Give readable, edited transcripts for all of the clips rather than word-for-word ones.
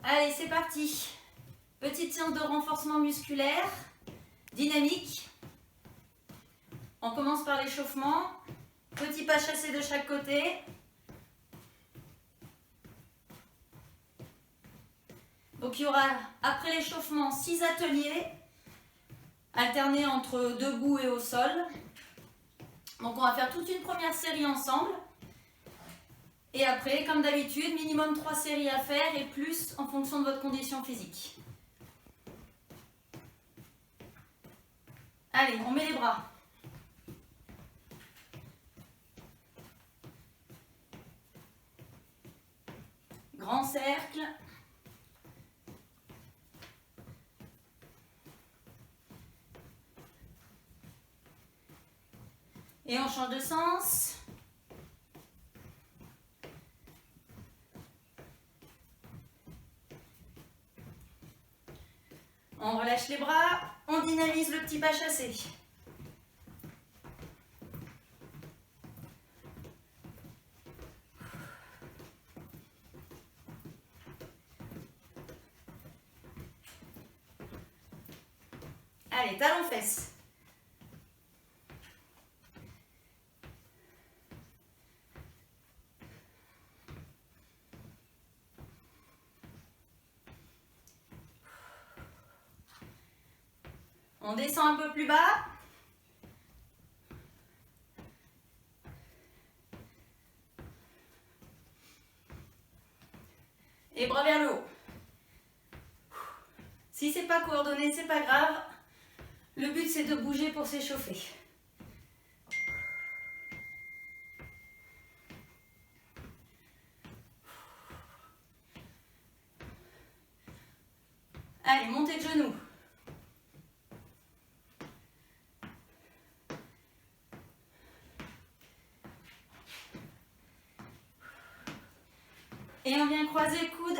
Allez, c'est parti. Petite séance de renforcement musculaire, dynamique. On commence par l'échauffement. Petit pas chassé de chaque côté. Donc il y aura, après l'échauffement, 6 ateliers, alternés entre debout et au sol. Donc on va faire toute une première série ensemble. Et après, comme d'habitude, minimum 3 séries à faire et plus en fonction de votre condition physique. Allez, on met les bras. Grand cercle. Et on change de sens. On relâche les bras, on dynamise le petit pas chassé. Allez, talons-fesses. On descend un peu plus bas. Et bras vers le haut. Si c'est pas coordonné, c'est pas grave. Le but c'est de bouger pour s'échauffer. Allez, montez de genoux. Et on vient croiser coude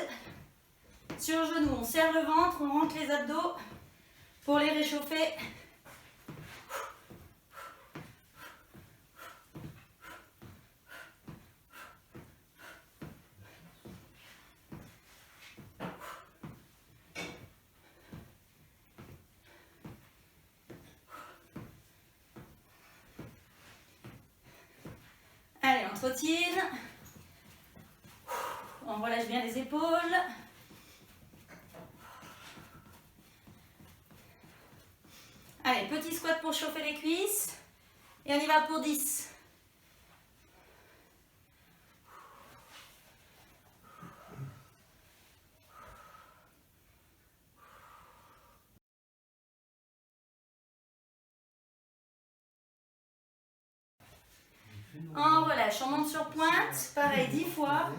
sur genou. On serre le ventre, on rentre les abdos pour les réchauffer. Allez, on trottine. On relâche bien les épaules. Allez, petit squat pour chauffer les cuisses. Et on y va pour 10. On relâche, on monte sur pointe. Pareil, 10 fois.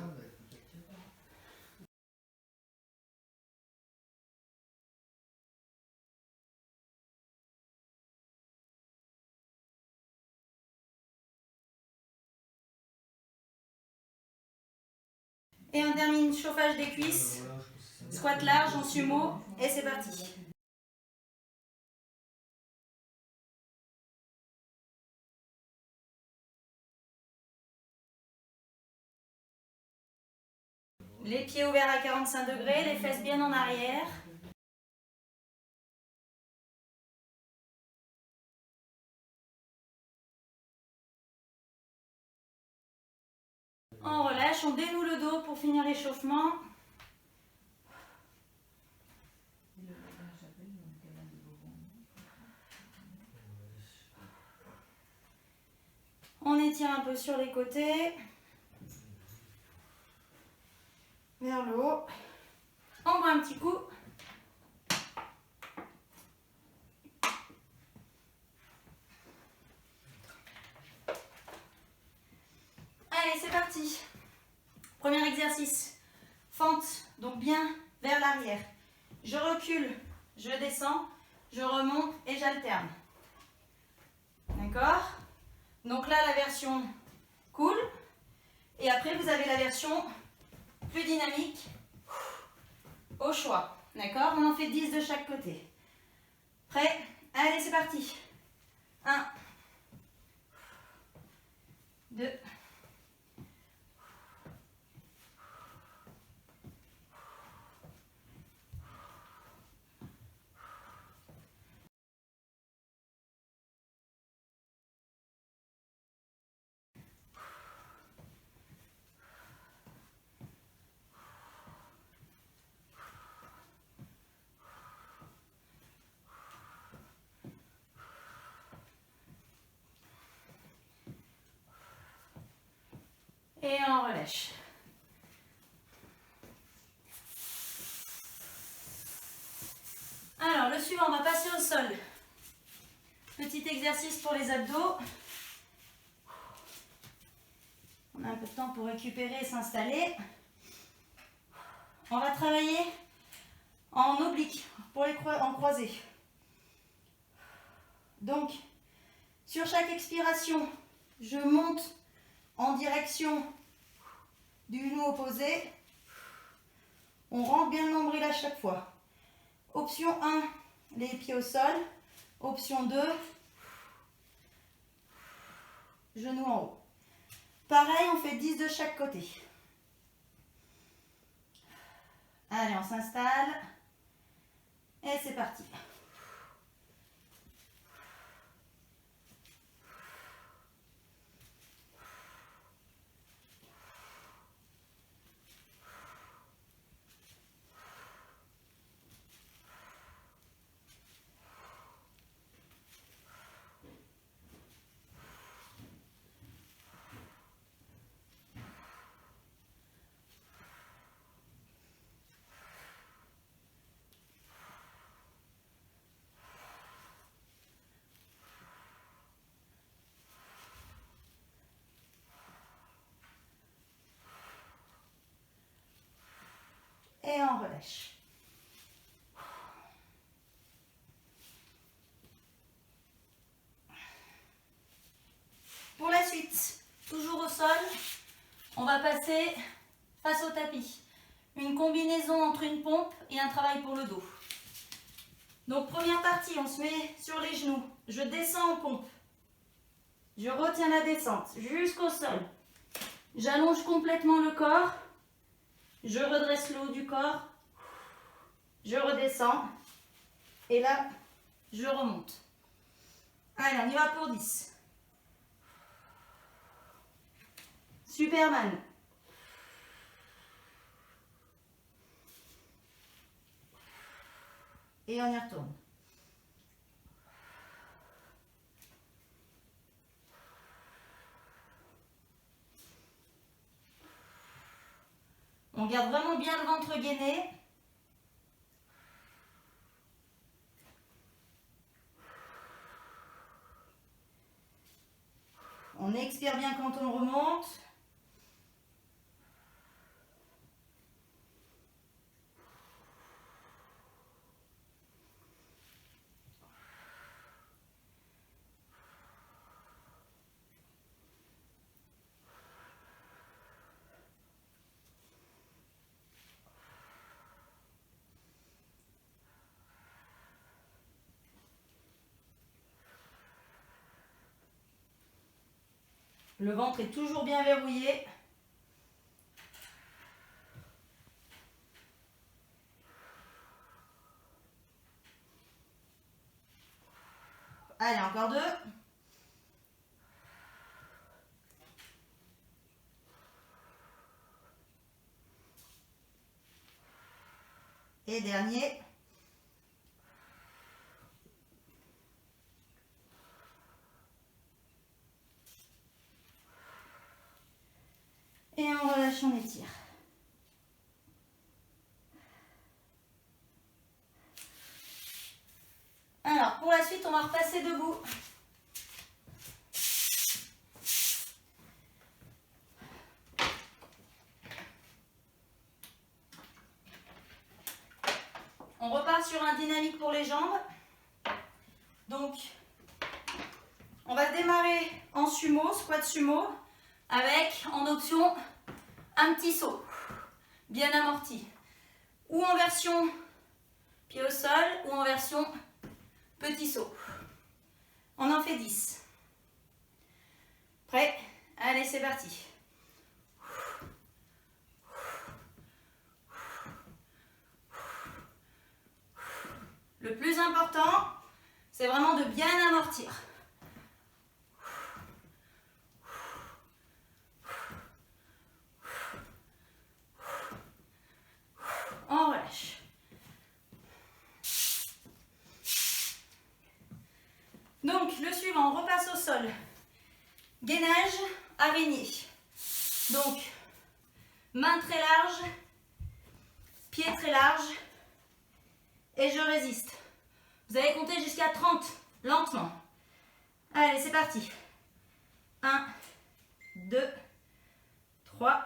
Et on termine chauffage des cuisses, squat large en sumo, et c'est parti. Les pieds ouverts à 45 degrés, les fesses bien en arrière. On relâche, on dénoue le dos pour finir l'échauffement. On étire un peu sur les côtés. Vers le haut. On boit un petit coup. Allez, c'est parti. Premier exercice. Fente, donc bien vers l'arrière. Je recule, je descends, je remonte et j'alterne. D'accord? Donc là, la version cool. Et après, vous avez la version plus dynamique au choix. D'accord? On en fait 10 de chaque côté. Prêt? Allez, c'est parti. 1, 2, 3, on relâche. Alors, le suivant, on va passer au sol. Petit exercice pour les abdos. On a un peu de temps pour récupérer et s'installer. On va travailler en oblique, en croisé. Donc, sur chaque expiration, je monte en direction du genou opposé. On rentre bien le nombril à chaque fois. Option 1, les pieds au sol. Option 2, genou en haut. Pareil, on fait 10 de chaque côté. Allez, on s'installe. Et c'est parti. Et on relâche. Pour la suite, toujours au sol, on va passer face au tapis. Une combinaison entre une pompe et un travail pour le dos. Donc première partie, on se met sur les genoux. Je descends en pompe. Je retiens la descente jusqu'au sol. J'allonge complètement le corps. Je redresse le haut du corps. Je redescends. Et là, je remonte. Allez, on y va pour 10. Superman. Et on y retourne. On garde vraiment bien le ventre gainé. On expire bien quand on remonte. Le ventre est toujours bien verrouillé. Allez, encore 2. Et dernier. Et on relâche, on étire. Alors, pour la suite, on va repasser debout. On repart sur un dynamique pour les jambes. Donc, on va démarrer en sumo, squat sumo, avec en option un petit saut, bien amorti. Ou en version pied au sol, ou en version petit saut. On en fait 10. Prêt? Allez, c'est parti. Le plus important, c'est vraiment de bien amortir. On relâche. Donc, le suivant, on repasse au sol. Gainage, araignée. Donc, Main très large, pied très large. Et je résiste. Vous allez compter jusqu'à 30, lentement. Allez, c'est parti. 1, 2, 3.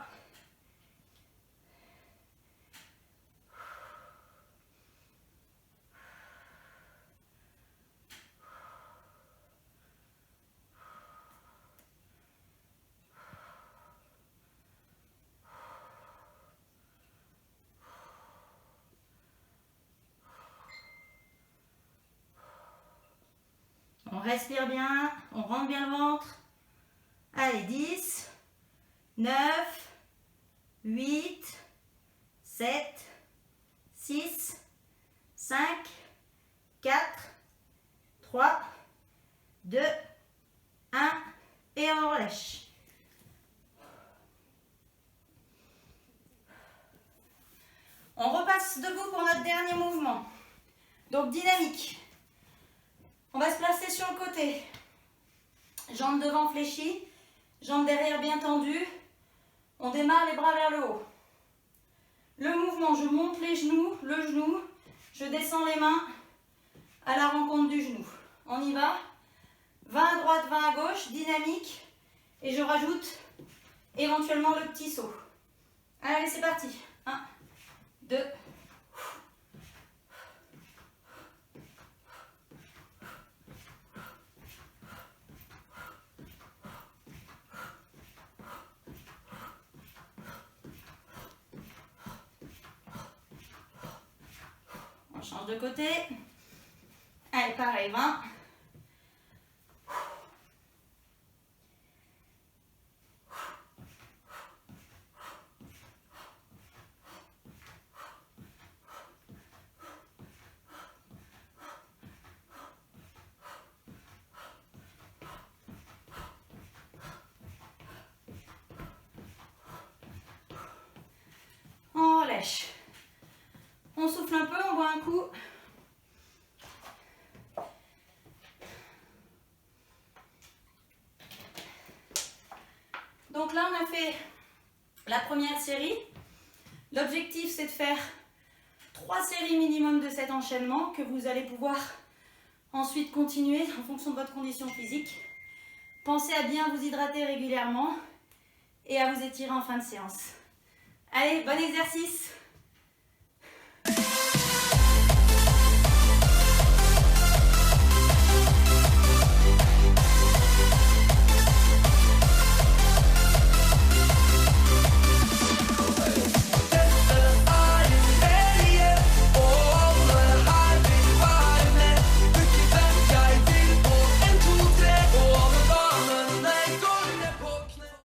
On respire bien, on rentre bien le ventre. Allez, 10, 9, 8, 7, 6, 5, 4, 3, 2, 1 et on relâche. On repasse debout pour notre dernier mouvement. Donc dynamique. On va se placer sur le côté. Jambes devant fléchies, jambes derrière bien tendues. On démarre les bras vers le haut. Le mouvement, je monte les genoux, le genou, je descends les mains à la rencontre du genou. On y va. 20 à droite, 20 à gauche, dynamique. Et je rajoute éventuellement le petit saut. Allez, c'est parti. 1, 2, on change de côté. Allez, pareil, 20. On relâche. On souffle un peu, on boit un coup. Donc là, on a fait la première série. L'objectif, c'est de faire 3 séries minimum de cet enchaînement que vous allez pouvoir ensuite continuer en fonction de votre condition physique. Pensez à bien vous hydrater régulièrement et à vous étirer en fin de séance. Allez, bon exercice!